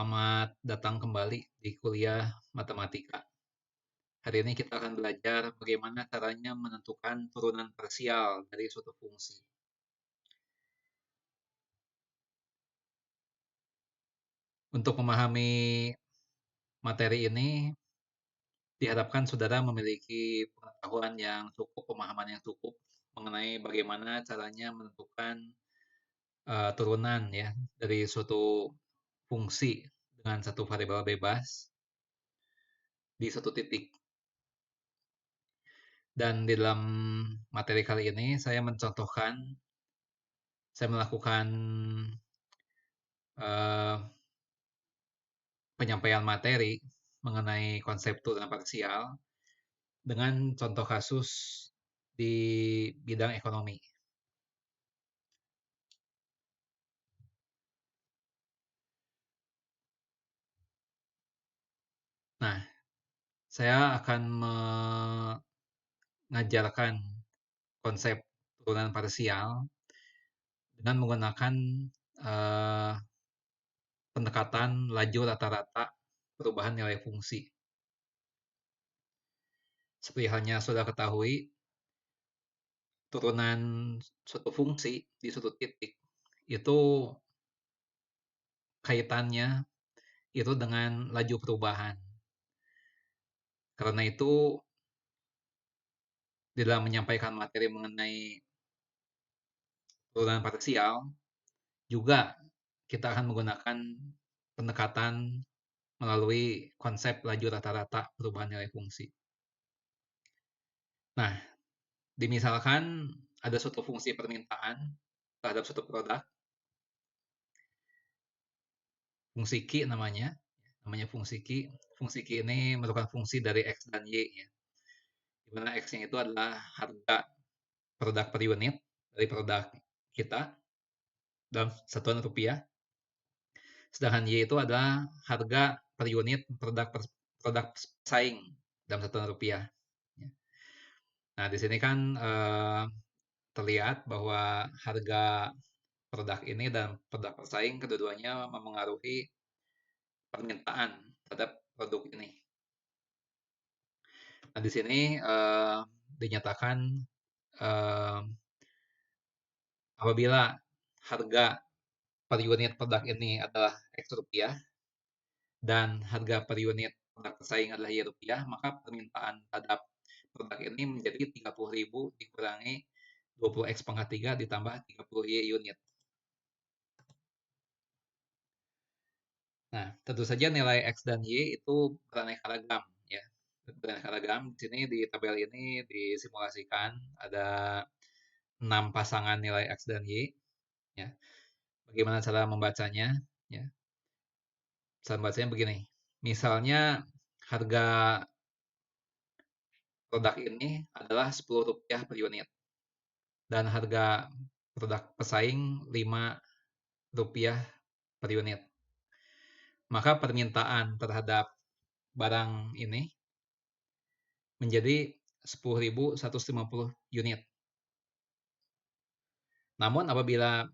Selamat datang kembali di kuliah matematika. Hari ini kita akan belajar bagaimana caranya menentukan turunan parsial dari suatu fungsi. Untuk memahami materi ini, diharapkan saudara memiliki pengetahuan yang cukup, pemahaman yang cukup mengenai bagaimana caranya menentukan turunan ya dari suatu fungsi dengan satu variabel bebas di satu titik. Dan di dalam materi kali ini saya melakukan eh, penyampaian materi mengenai konsep turunan parsial dengan contoh kasus di bidang ekonomi. Nah, saya akan mengajarkan konsep turunan parsial dengan menggunakan eh, pendekatan laju rata-rata perubahan nilai fungsi. Seperti halnya sudah ketahui, turunan suatu fungsi di suatu titik itu kaitannya itu dengan laju perubahan. Karena itu, di dalam menyampaikan materi mengenai turunan parsial, juga kita akan menggunakan pendekatan melalui konsep laju rata-rata perubahan nilai fungsi. Nah, dimisalkan ada suatu fungsi permintaan terhadap suatu produk, fungsi Q namanya fungsi Q. Fungsi Q ini merupakan fungsi dari X dan Y, ya. Di mana X-nya itu adalah harga produk per unit dari produk kita dalam satuan rupiah. Sedangkan Y itu adalah harga per unit produk pesaing dalam satuan rupiah. Ya. Nah, di sini kan terlihat bahwa harga produk ini dan produk pesaing kedua-duanya memengaruhi permintaan terhadap produk ini. Nah, di sini dinyatakan eh, apabila harga per unit produk ini adalah X rupiah dan harga per unit produk pesaing adalah Y rupiah, maka permintaan terhadap produk ini menjadi 30.000 dikurangi 20 X pangkat 3 ditambah 30 Y unit. Nah, tentu saja nilai X dan Y itu beraneka ragam, ya. Beraneka ragam. Di sini di tabel ini disimulasikan ada 6 pasangan nilai X dan Y, ya. Bagaimana cara membacanya, ya. Cara membacanya begini. Misalnya harga produk ini adalah Rp10 per unit dan harga produk pesaing Rp5 per unit. Maka permintaan terhadap barang ini menjadi 10.150 unit. Namun apabila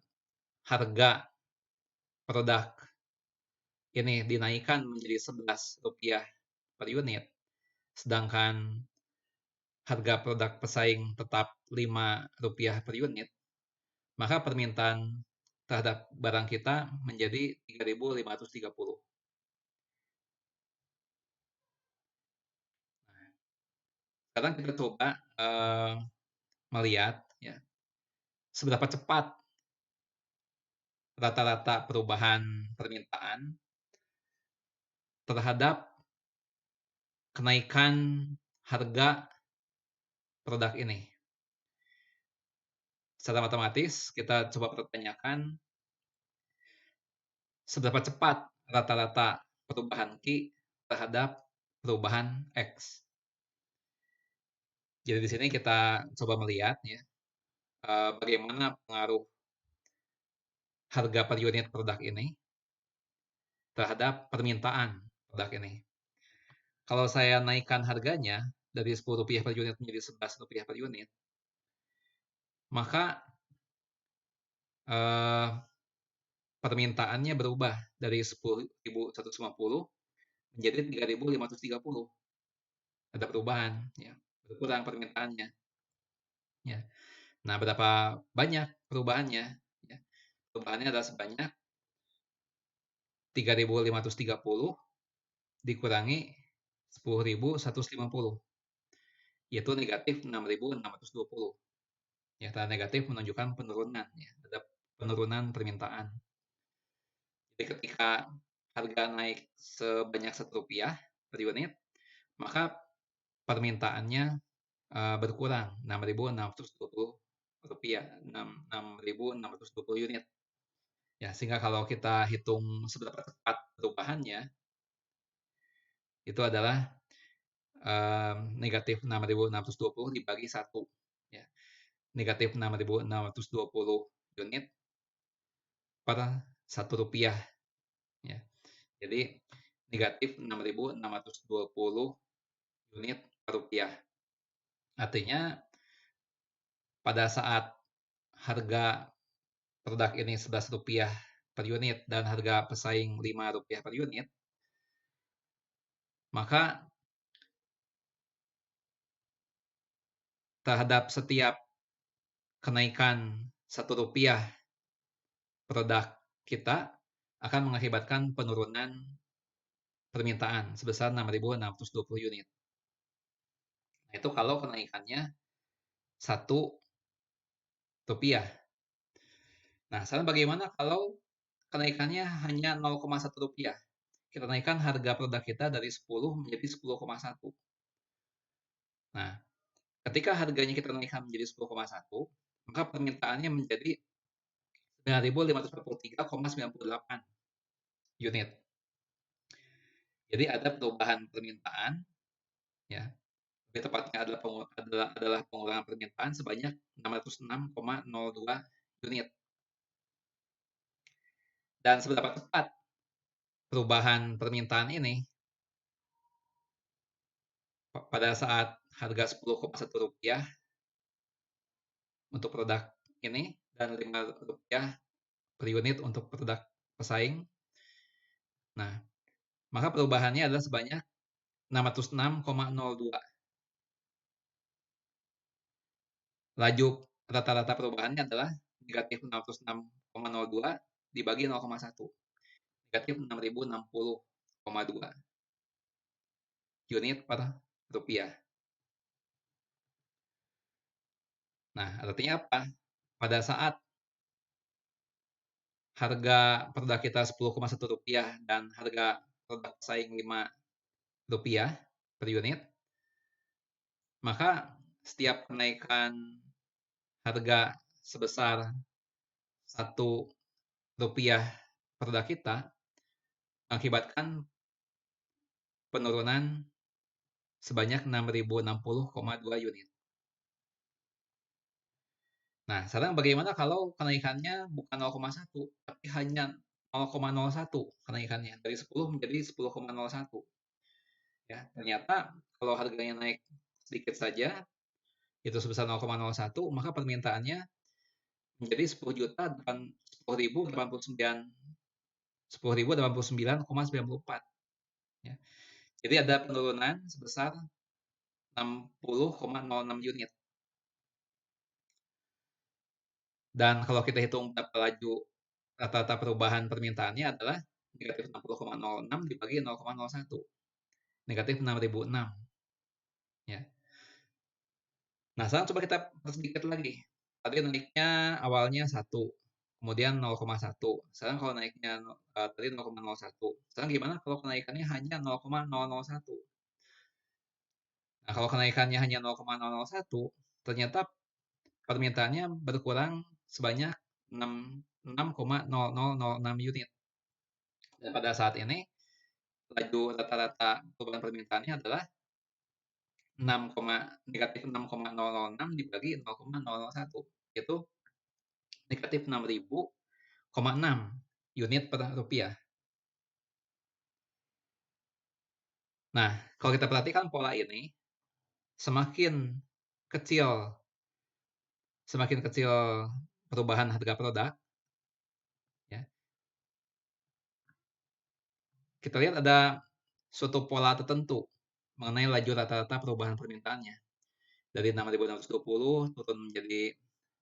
harga produk ini dinaikkan menjadi Rp11 per unit, sedangkan harga produk pesaing tetap Rp5 per unit, maka permintaan terhadap barang kita menjadi 3.530. Sekarang kita coba melihat ya seberapa cepat rata-rata perubahan permintaan terhadap kenaikan harga produk ini. Secara matematis, kita coba pertanyakan seberapa cepat rata-rata perubahan Q terhadap perubahan X. Jadi di sini kita coba melihat ya bagaimana pengaruh harga per unit produk ini terhadap permintaan produk ini. Kalau saya naikkan harganya dari Rp10 per unit menjadi Rp11 per unit, maka permintaannya berubah dari 10.150 menjadi 3.530. Ada perubahan, ya, berkurang permintaannya, ya. Nah, berapa banyak perubahannya? Ya, perubahannya adalah sebanyak 3.530 dikurangi 10.150, yaitu negatif 6.620. Ya, tanda negatif menunjukkan penurunan, ya, ada penurunan permintaan. Jadi ketika harga naik sebanyak Rp1 per unit, maka permintaannya berkurang 6.620 rupiah, 6.620 unit. Ya, sehingga kalau kita hitung seberapa cepat perubahannya, itu adalah negatif 6.620 dibagi 1. Ya. Negatif 6.620 unit per Rp1. Ya. Jadi negatif 6.620 unit per rupiah. Artinya pada saat harga produk ini Rp11 per unit dan harga pesaing Rp5 per unit, maka terhadap setiap kenaikan Rp1 produk kita akan mengakibatkan penurunan permintaan sebesar 6.620 unit. Nah, itu kalau kenaikannya Rp1. Nah, sekarang bagaimana kalau kenaikannya hanya Rp0,1? Kita naikkan harga produk kita dari 10 menjadi 10,1. Nah, ketika harganya kita naikkan menjadi 10,1, maka permintaannya menjadi 9.543,98 unit. Jadi ada perubahan permintaan, ya. Lebih tepatnya adalah pengurangan permintaan sebanyak 606,02 unit. Dan seberapa cepat perubahan permintaan ini pada saat harga Rp10,1 untuk produk ini dan Rp5 per unit untuk produk pesaing. Nah, maka perubahannya adalah sebanyak 606,02. Laju rata-rata perubahannya adalah negatif 606,02 dibagi 0,1. Negatif 6.060,2 unit per rupiah. Nah, artinya apa? Pada saat harga produk kita Rp10,1 dan harga produk pesaing Rp5 per unit, maka setiap kenaikan harga sebesar Rp1 produk kita mengakibatkan penurunan sebanyak 6.060,2 unit. Nah, sekarang bagaimana kalau kenaikannya bukan 0,1, tapi hanya 0,01 kenaikannya, dari 10 menjadi 10,01. Ya, ternyata kalau harganya naik sedikit saja, itu sebesar 0,01, maka permintaannya menjadi 10.089,94. Ya. Jadi ada penurunan sebesar 60,06 unit. Dan kalau kita hitung berapa laju rata-rata perubahan permintaannya adalah negatif 60,06 dibagi 0,01. Negatif 6.006. Ya. Nah, sekarang coba kita persedikit lagi. Tadi naiknya awalnya 1, kemudian 0,1. Sekarang kalau naiknya tadi 0,01. Sekarang gimana kalau kenaikannya hanya 0,001? Nah, kalau kenaikannya hanya 0,001, ternyata permintaannya berkurang sebanyak 6,0006 unit. Dan pada saat ini laju rata-rata perubahan permintaannya adalah negatif 6,006 dibagi 0,001, yaitu negatif 6.000,6 unit per rupiah. Nah, kalau kita perhatikan pola ini, semakin kecil perubahan harga produk, ya, kita lihat ada suatu pola tertentu mengenai laju rata-rata perubahan permintaannya. Dari 6.620 turun menjadi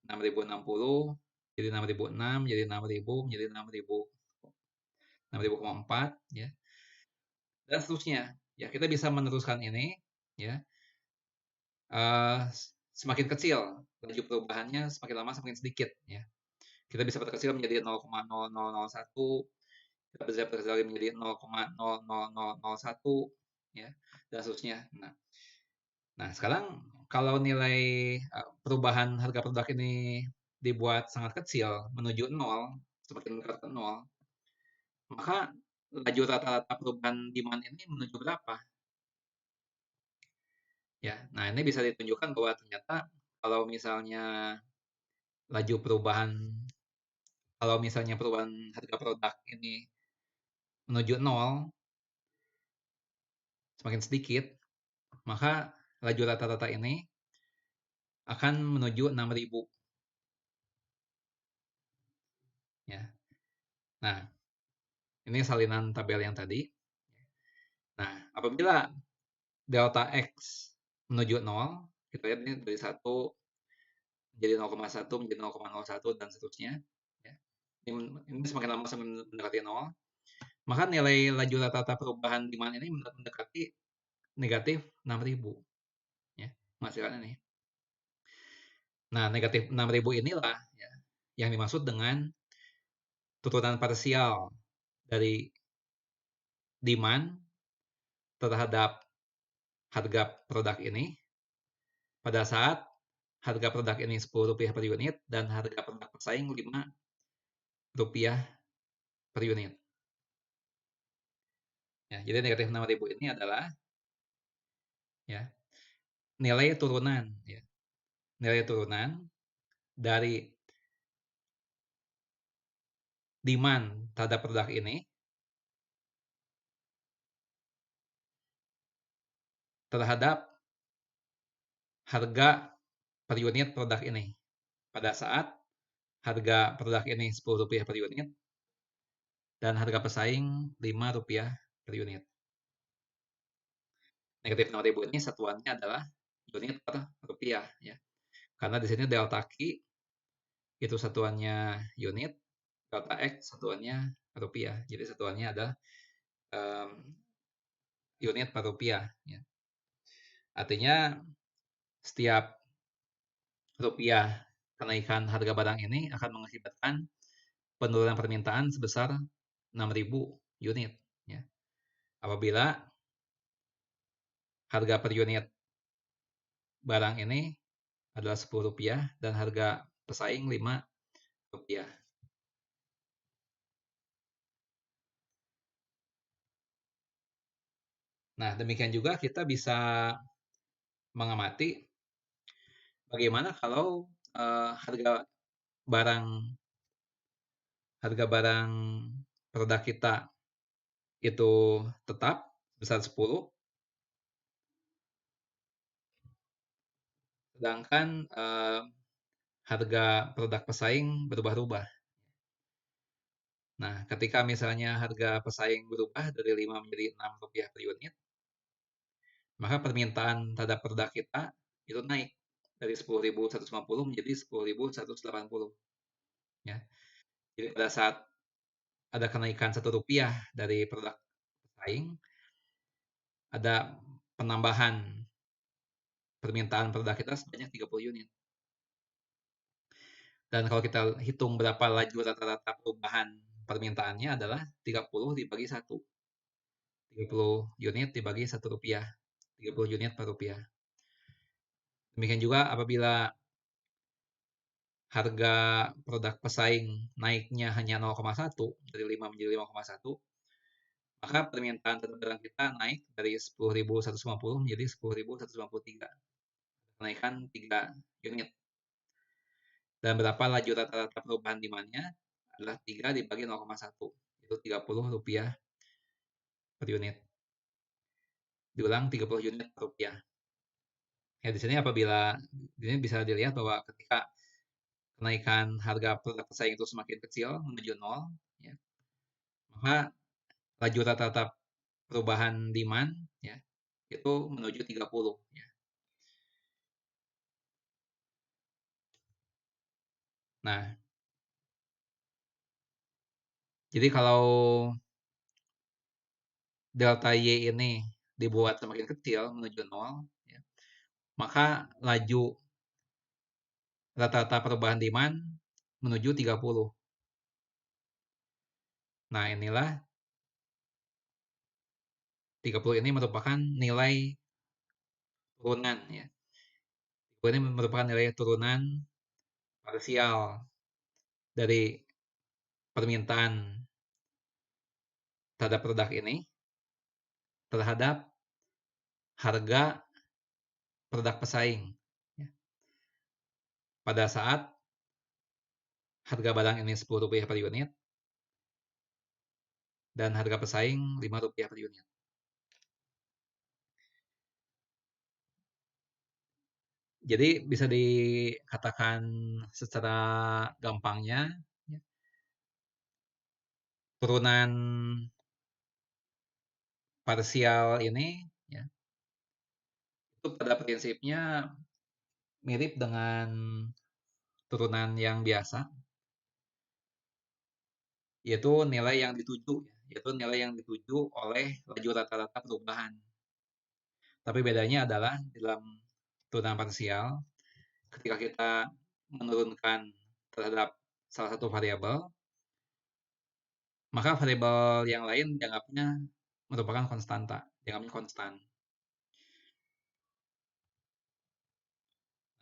6.060, jadi 6.006, jadi 6.000, menjadi 6.000,4 ya, dan seterusnya. Ya, kita bisa meneruskan ini ya. Semakin kecil laju perubahannya, semakin lama semakin sedikit ya. Kita bisa perkecil menjadi 0,0001, kita bisa perkecil menjadi 0,00001 ya, dan seterusnya. Nah, sekarang kalau nilai perubahan harga produk ini dibuat sangat kecil menuju 0, semakin dekat ke 0, maka laju rata-rata perubahan demand ini menuju berapa? Ya, nah ini bisa ditunjukkan bahwa ternyata kalau misalnya laju perubahan, kalau misalnya perubahan harga produk ini menuju 0, semakin sedikit, maka laju rata-rata ini akan menuju 6.000 ya. Nah, ini salinan tabel yang tadi. Nah, apabila delta X menuju 0, kita lihat ini dari 1 menjadi 0,1 menjadi 0,01 dan seterusnya. Ya. Ini semakin lama semakin mendekati 0, maka nilai laju rata-rata perubahan demand ini mendekati negatif 6.000. Ya, menghasilkan ini. Nah, negatif 6.000 inilah ya, yang dimaksud dengan turunan parsial dari demand terhadap harga produk ini pada saat harga produk ini Rp10 per unit dan harga produk pesaing Rp5 per unit. Ya, jadi negatif 6.000 ini adalah ya, nilai turunan ya. Nilai turunan dari demand terhadap produk ini terhadap harga per unit produk ini pada saat harga produk ini Rp10 per unit dan harga pesaing Rp5 per unit. Negatif 6.000 ini satuannya adalah unit per rupiah ya. Karena di sini delta Q itu satuannya unit, delta X satuannya rupiah. Jadi satuannya adalah unit per rupiah ya. Artinya setiap rupiah kenaikan harga barang ini akan mengakibatkan penurunan permintaan sebesar 6.000 unit ya. Apabila harga per unit barang ini adalah Rp10 dan harga pesaing Rp5. Nah, demikian juga kita bisa mengamati bagaimana kalau barang harga barang produk kita itu tetap sebesar 10, sedangkan harga produk pesaing berubah-ubah. Nah, ketika misalnya harga pesaing berubah dari 5 menjadi Rp6 per unit, maka permintaan terhadap produk kita itu naik dari 10.150 menjadi 10.180 ya. Jadi pada saat ada kenaikan Rp1 dari produk pesaing, ada penambahan permintaan produk kita sebanyak 30 unit. Dan kalau kita hitung berapa laju rata-rata perubahan permintaannya adalah 30 dibagi 1. 30 unit dibagi Rp1. 30 unit per rupiah. Demikian juga apabila harga produk pesaing naiknya hanya 0,1 dari 5 menjadi 5,1, maka permintaan terhadap barang kita naik dari 10.150 menjadi 10.153. Kenaikan 3 unit. Dan berapa laju rata-rata perubahan demand-nya adalah 3 dibagi 0,1. Itu Rp30 per unit. Diulang 30 unit per rupiah. Ya, di sini apabila ini bisa dilihat bahwa ketika kenaikan harga produk pesaing itu semakin kecil menuju 0, ya, maka laju rata-rata perubahan demand ya, itu menuju 30 ya. Nah, jadi kalau delta Y ini dibuat semakin kecil menuju 0 ya, maka laju rata-rata perubahan demand menuju 30. Nah, inilah 30 ini merupakan nilai turunan ya. Ini merupakan nilai turunan parsial dari permintaan terhadap produk ini terhadap harga produk pesaing. Ya. Pada saat harga barang ini Rp10 per unit dan harga pesaing Rp5 per unit. Jadi bisa dikatakan secara gampangnya ya, turunan parsial ini ya, itu pada prinsipnya mirip dengan turunan yang biasa, yaitu nilai yang dituju, yaitu nilai yang dituju oleh laju rata-rata perubahan. Tapi bedanya adalah dalam turunan parsial, ketika kita menurunkan terhadap salah satu variabel, maka variabel yang lain dianggapnya merupakan konstanta, dianggapnya konstan.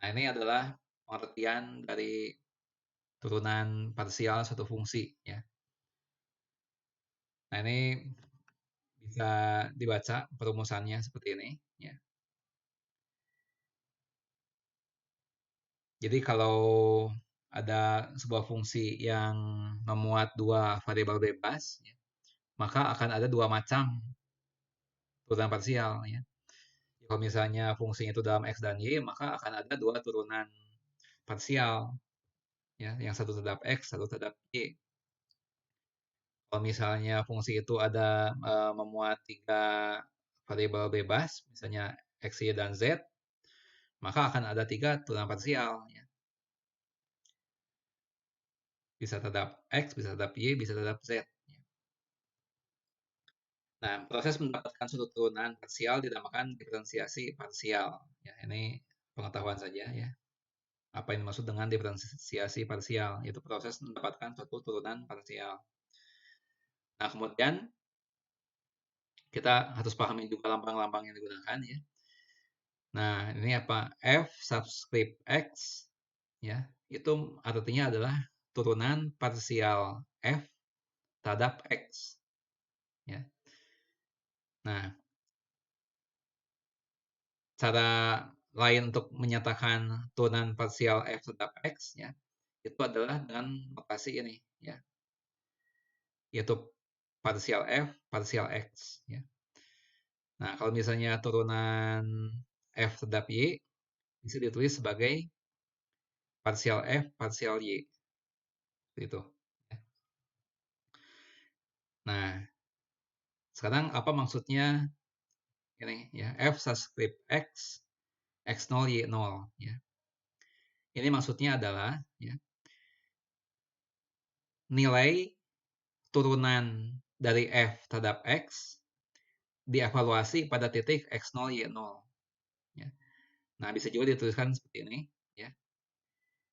Nah, ini adalah pengertian dari turunan parsial suatu fungsi ya. Nah, ini bisa dibaca perumusannya seperti ini ya. Jadi kalau ada sebuah fungsi yang memuat dua variabel bebas, ya, maka akan ada dua macam turunan parsial. Ya. Kalau misalnya fungsinya itu dalam X dan Y, maka akan ada dua turunan parsial. Ya, yang satu terhadap X, satu terhadap Y. Kalau misalnya fungsi itu ada memuat tiga variabel bebas, misalnya X, Y, dan Z, maka akan ada tiga turunan parsial. Ya. Bisa terhadap X, bisa terhadap Y, bisa terhadap Z. Nah, proses mendapatkan suatu turunan parsial dinamakan diferensiasi parsial. Ya, ini pengetahuan saja ya. Apa yang dimaksud dengan diferensiasi parsial? Yaitu proses mendapatkan suatu turunan parsial. Nah, kemudian kita harus pahami juga lambang-lambang yang digunakan ya. Nah, ini apa? F subscript X ya. Itu artinya adalah turunan parsial F terhadap X ya. Nah, cara lain untuk menyatakan turunan parsial F terhadap X ya, itu adalah dengan notasi ini ya, yaitu parsial F, parsial X ya. Nah, kalau misalnya turunan F terhadap Y bisa ditulis sebagai parsial F, parsial Y. Itu. Ya. Nah, sekarang apa maksudnya ini ya, F subscript X, X0, Y0 ya. Ini maksudnya adalah ya, nilai turunan dari F terhadap X dievaluasi pada titik X0, Y0. Ya. Nah, bisa juga dituliskan seperti ini. Ya.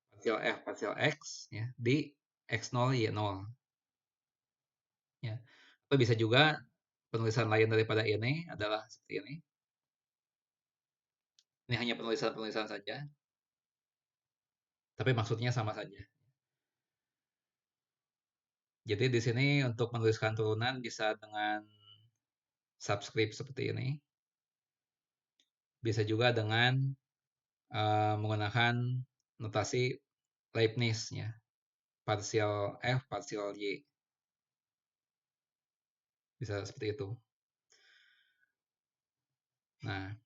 Parsial F, parsial X ya, di X0, Y0. Ya. Atau bisa juga penulisan lain daripada ini adalah seperti ini. Ini hanya penulisan-penulisan saja. Tapi maksudnya sama saja. Jadi di sini untuk menuliskan turunan bisa dengan subscript seperti ini. Bisa juga dengan menggunakan notasi Leibniz ya. Parsial F, parsial Y. Bisa seperti itu. Nah,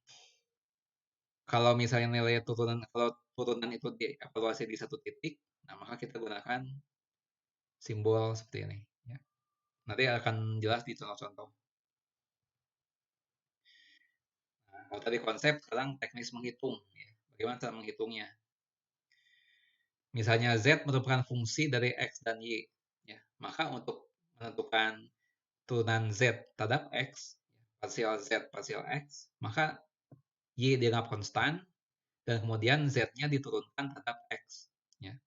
kalau misalnya nilai turunan, kalau turunan itu dievaluasi di satu titik, nah maka kita gunakan simbol seperti ini. Ya. Nanti akan jelas di contoh-contoh. Nah, kalau tadi konsep, sekarang teknis menghitung. Ya. Bagaimana cara menghitungnya? Misalnya Z merupakan fungsi dari X dan Y. Ya. Maka untuk menentukan turunan Z terhadap X, parsial Z, parsial X, maka Y dianggap konstan, dan kemudian Z-nya diturunkan terhadap X. Ya.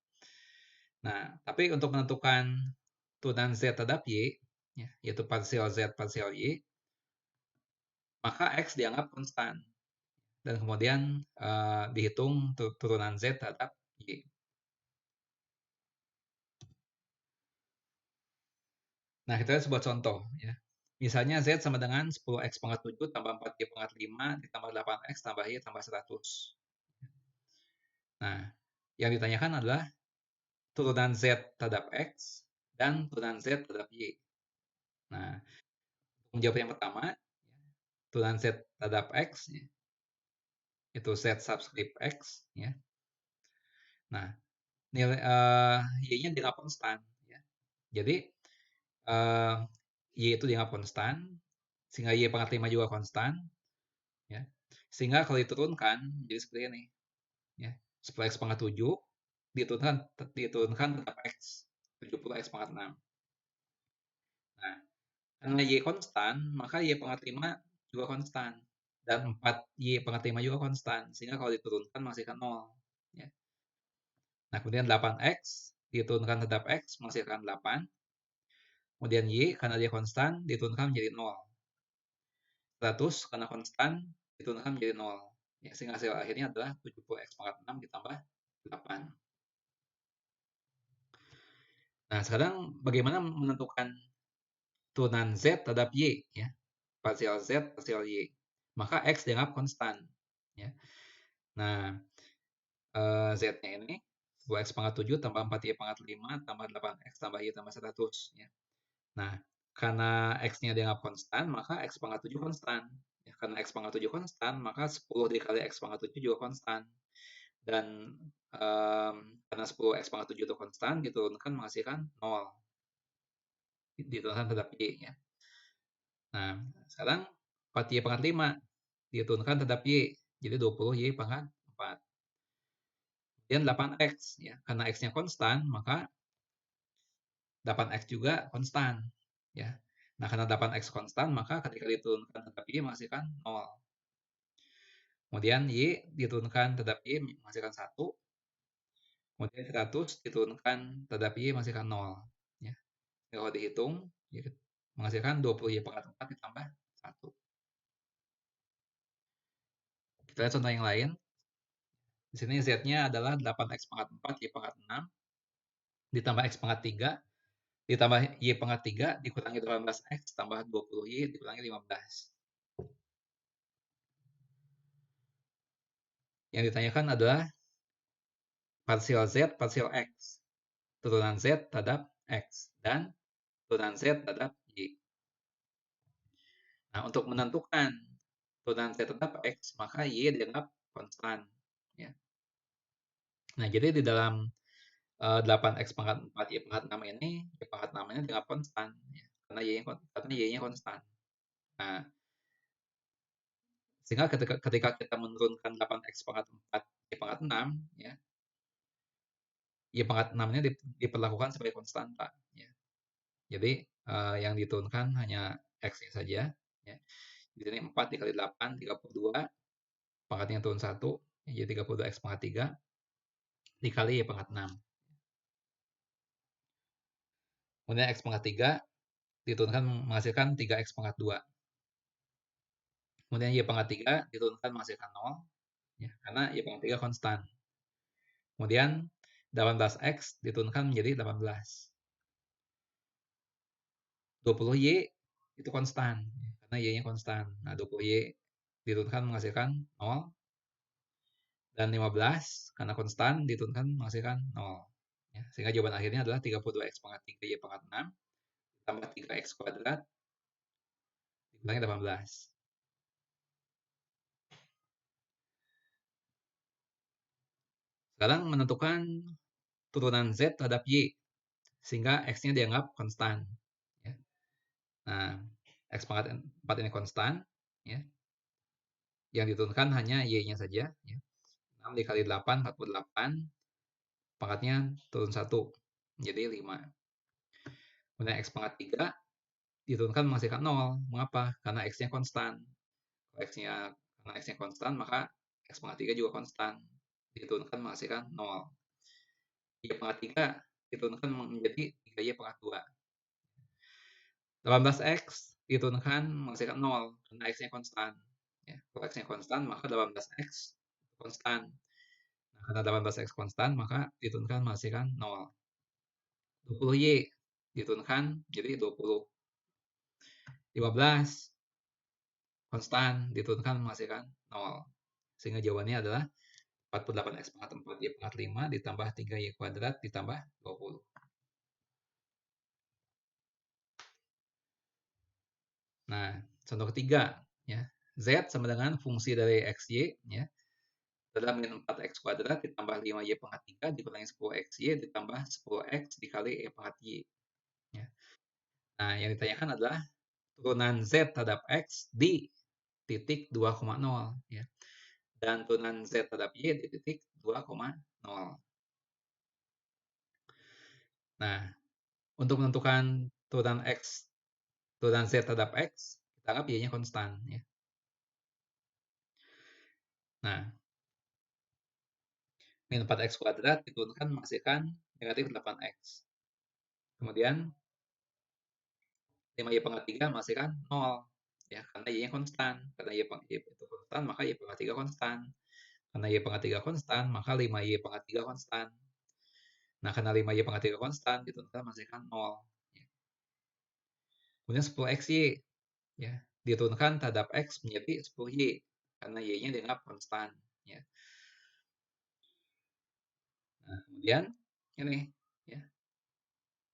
Nah, tapi untuk menentukan turunan Z terhadap Y, ya, yaitu parsial Z, parsial Y, maka X dianggap konstan. Dan kemudian dihitung turunan Z terhadap Y. Nah, kita lihat sebuah contoh. Ya. Misalnya Z sama dengan 10x pangkat 7 tambah 4y pangkat 5 ditambah 8x tambah Y tambah 100. Nah, yang ditanyakan adalah turunan Z terhadap X dan turunan Z terhadap Y. Nah, untuk menjawab yang pertama, turunan Z terhadap X, ya, itu Z subscript X. Ya. Nah, nilai Y-nya dianggap konstan. Ya. Jadi, Y itu dianggap konstan, sehingga Y pangkat 5 juga konstan. Ya. Sehingga kalau diturunkan, jadi seperti ini. Ya. 10x pangkat 7 diturunkan tetap X. 70x pangkat 6. Nah, karena Y konstan, maka Y pangkat 5 juga konstan. Dan 4Y pangkat 5 juga konstan. Sehingga kalau diturunkan menghasilkan 0. Ya. Nah, kemudian 8X diturunkan tetap X menghasilkan 8. Kemudian Y karena dia konstan diturunkan menjadi 0. 100 karena konstan diturunkan menjadi 0. Ya, sehingga hasil akhirnya adalah 70x pangkat 6 ditambah 8. Nah, sekarang bagaimana menentukan turunan Z terhadap Y? Ya? Parsial Z, parsial Y. Maka X dianggap konstan. Ya. Nah, Z-nya ini 2x pangkat 7 tambah 4y pangkat 5 tambah 8x tambah Y tambah 100. Ya. Nah, karena X-nya dianggap konstan, maka X pangkat 7 konstan. Ya, karena X pangkat 7 konstan, maka 10 dikali X pangkat 7 juga konstan. Dan karena 10x pangkat 7 itu konstan, diturunkan menghasilkan 0. Diturunkan terhadap Y. Ya. Nah, sekarang 4y pangkat 5 diturunkan terhadap Y. Jadi 20y pangkat 4. Kemudian 8x. Ya. Karena X-nya konstan, maka 8x juga konstan. Ya. Nah, karena 8x konstan, maka ketika diturunkan terhadap Y menghasilkan 0. Kemudian Y diturunkan terhadap Y menghasilkan 1. Kemudian 100 diturunkan terhadap Y menghasilkan 0. Ya. Kalau dihitung, ya, menghasilkan 20Y pangkat 4 ditambah 1. Kita lihat contoh yang lain. Di sini Z-nya adalah 8x pangkat 4, Y pangkat 6, ditambah X pangkat 3, ditambah Y pangkat 3, dikurangi 18X, tambah 20Y, dikurangi 15. Yang ditanyakan adalah parsial Z, parsial X. Turunan Z terhadap X. Dan turunan Z terhadap Y. Nah, untuk menentukan turunan Z terhadap X, maka Y dianggap konstan. Ya. Nah, jadi di dalam 8X pangkat 4, Y pangkat 6 ini, Y pangkat 6 ini dianggap konstan. Ya. Karena Y-nya konstan. Nah, sehingga ketika kita menurunkan 8X pangkat 4, Y pangkat 6, ya, Y pangkat 6 ini diperlakukan sebagai konstanta. Ya. Jadi, yang diturunkan hanya X-nya saja. Ya. Di sini 4 dikali 8, 32. Pangkatnya turun 1, jadi 32X pangkat 3, dikali Y pangkat 6. Kemudian X pangkat 3 diturunkan menghasilkan 3X pangkat 2. Kemudian Y pangkat 3 diturunkan menghasilkan 0, ya, karena Y pangkat 3 konstan. Kemudian 18X diturunkan menjadi 18. 20Y itu konstan, karena Y-nya konstan. Nah, 20Y diturunkan menghasilkan 0, dan 15 karena konstan diturunkan menghasilkan 0. Ya, sehingga jawaban akhirnya adalah 32X pangkat 3 Y pangkat 6 tambah 3X kuadrat dikurangi 18. Sekarang menentukan turunan Z terhadap Y, sehingga X-nya dianggap konstan. Ya. Nah, X pangkat 4 ini konstan, ya. Yang diturunkan hanya Y-nya saja, ya. 6 dikali 8, 48. Pangkatnya turun 1, jadi 5. Kemudian X pangkat 3 diturunkan menghasilkan 0. Mengapa? Karena X-nya konstan. Karena X-nya konstan, maka X pangkat 3 juga konstan. Diturunkan menghasilkan 0. Y pangkat 3 diturunkan menjadi 3Y pangkat 2. 18X diturunkan menghasilkan 0 karena X-nya konstan. Ya, kalau X-nya konstan, maka 18X konstan. Nah, karena 18X konstan, maka diturunkan menghasilkan 0. 20Y diturunkan jadi 20. 15 konstan diturunkan menghasilkan 0. Sehingga jawabannya adalah 48X pangkat 4 Y pangkat 5 ditambah 3Y kuadrat ditambah 20. Nah, contoh ketiga, ya. Z sama dengan fungsi dari XY, ya. Adalah min 4X kuadrat ditambah 5Y pangkat 3 dikurangi 10XY ditambah 10X dikali Y pangkat Y. Ya. Nah, yang ditanyakan adalah turunan Z terhadap X di titik 2,0. Ya. Dan turunan Z terhadap Y di titik 2,0. Nah, untuk menentukan turunan Z terhadap X, kita anggap Y-nya konstan. Ya. Nah, min 4X kuadrat diturunkan menghasilkan negatif 8X. Kemudian 5Y pangkat 3 menghasilkan 0. Ya, karena Y-nya konstan. Karena Y itu konstan, maka Y pangkat 3 konstan. Karena Y pangkat 3 konstan, maka 5Y pangkat 3 konstan. Nah, karena 5Y pangkat 3 konstan, diturunkan menghasilkan 0. Ya. Kemudian 10XY. Ya, diturunkan terhadap X menjadi 10Y. Karena Y-nya dianggap konstan. Ya. Nah, kemudian ini. Ya.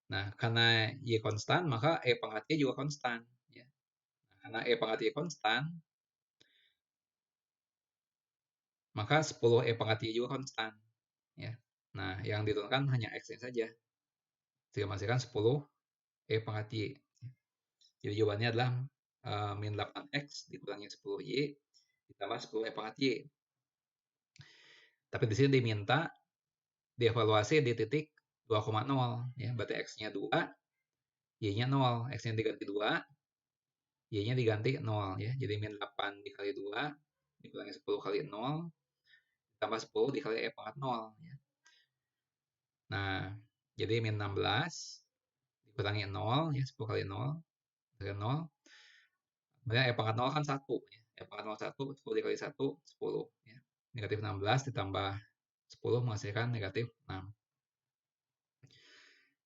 Nah, karena Y konstan, maka E pangkat Y juga konstan. Ya. Nah, karena E pangkat Y konstan, maka 10 E pangkat Y juga konstan. Ya. Nah, yang diturunkan hanya X-nya saja. Sehingga menghasilkan 10 E pangkat Y. Jadi jawabannya adalah min 8X dikurangi 10Y ditambah 10 E pangkat Y. Tapi di sini diminta dievaluasi di titik 2,0. Ya, berarti X-nya 2, Y-nya 0. X-nya diganti 2, Y-nya diganti 0. Ya. Jadi min 8 dikali 2 dikurangi 10 kali 0 ditambah 10 dikali E pangkat 0. Ya. Nah, jadi min 16 dikurangi 0, ya 10 kali 0, dari 0. Kemudian E pangkat 0 kan 1. Ya. E pangkat 0 1, 10 dikali 1, 10. Ya. Negatif 16 ditambah 10 menghasilkan negatif 6.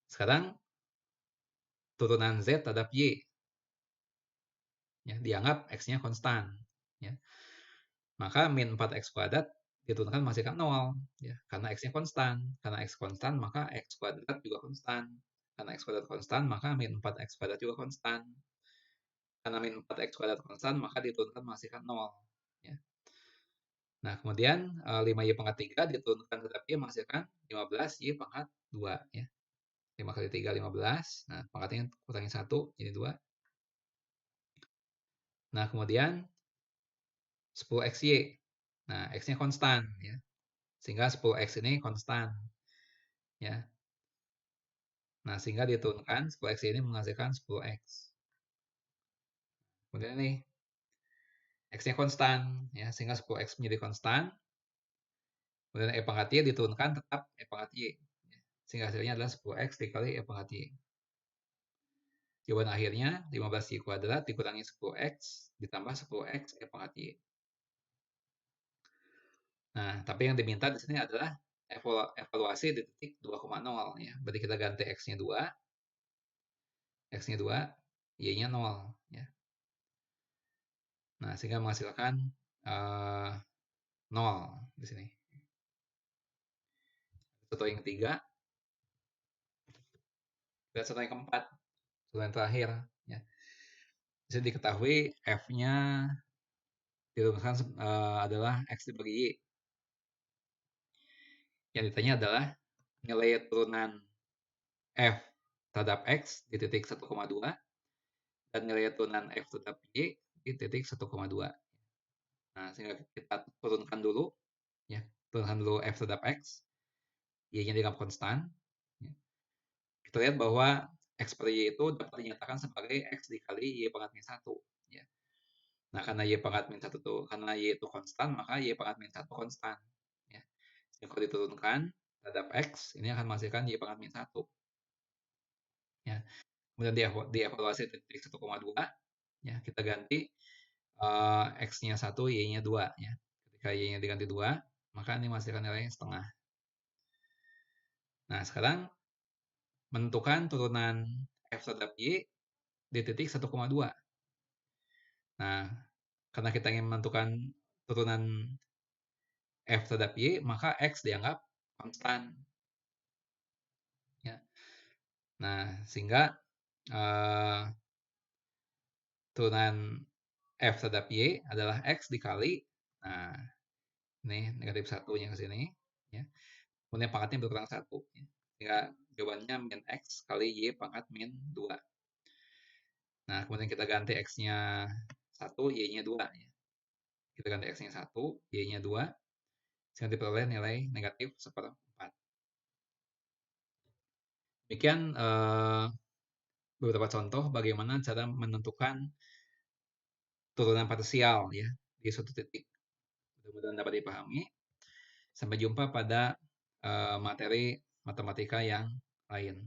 Sekarang turunan Z terhadap Y. Ya, dianggap X-nya konstan. Ya. Maka min 4X kuadrat diturunkan menghasilkan 0. Ya. Karena X-nya konstan. Karena X konstan, maka X kuadrat juga konstan. Karena X kuadrat konstan, maka min 4X kuadrat juga konstan. Karena min 4X kuadrat konstan, maka diturunkan menghasilkan 0. Ya. Nah, kemudian 5Y pangkat 3 diturunkan terhadap Y menghasilkan 15Y pangkat 2. Ya. 5 kali 3, 15. Nah, pangkatnya kurangi 1, jadi 2. Nah, kemudian 10XY. Nah, X-nya konstan. Ya. Sehingga 10X ini konstan. Ya. Nah, sehingga diturunkan 10XY ini menghasilkan 10X. Kemudian ini X-nya konstan. Ya. Sehingga 10X menjadi konstan. Kemudian E pangkat Y diturunkan tetap E pangkat Y. Sehingga hasilnya adalah 10X dikali E pangkat Y. Jawaban akhirnya 15Y kuadrat dikurangi 10X ditambah 10X E pangkat Y. Nah, tapi yang diminta di sini adalah evaluasi di titik 2,0. Ya. Berarti kita ganti X-nya 2, X-nya 2, Y-nya 0. Ya. Nah, sehingga menghasilkan 0 di sini. Contoh yang ketiga. Dan contoh yang keempat. Contoh yang terakhir. Ya. Bisa diketahui F-nya dirumuskan adalah X dibagi Y. Yang ditanya adalah nilai turunan F terhadap X di titik 1,2 dan nilai turunan f tetap y di titik 1,2. Nah, sehingga kita turunkan dulu, ya, turunkan dulu f tetap x, y-nya dianggap konstan. Ya. Kita lihat bahwa x per y itu dapat dinyatakan sebagai x dikali y pangkat min 1. Ya. Nah, karena y pangkat min 1 tuh, karena y itu konstan, maka y pangkat min 1 konstan. Ya. Jadi kalau diturunkan terhadap x, ini akan menghasilkan y pangkat min 1. Ya. Kemudian dievaluasi titik 1,2, ya, kita ganti x-nya 1, y-nya 2. Ya. Ketika y-nya diganti 2, maka ini menghasilkan nilai setengah. Nah, sekarang menentukan turunan f terhadap y di titik 1,2. Nah, karena kita ingin menentukan turunan f terhadap y, maka x dianggap konstan. Ya. Nah, sehingga turunan f terhadap y adalah x dikali, nah, ini negatif 1-nya ke sini. Ya. Kemudian pangkatnya berkurang 1. Ya. Sehingga jawabannya min x kali y pangkat min 2. Nah, kemudian kita ganti x-nya 1, y-nya 2. Ya. Kita ganti x-nya 1, y-nya 2. Sehingga diperoleh nilai negatif 1/4. Demikian beberapa contoh bagaimana cara menentukan turunan parsial, ya, di suatu titik. Mudah-mudahan dapat dipahami. Sampai jumpa pada materi matematika yang lain.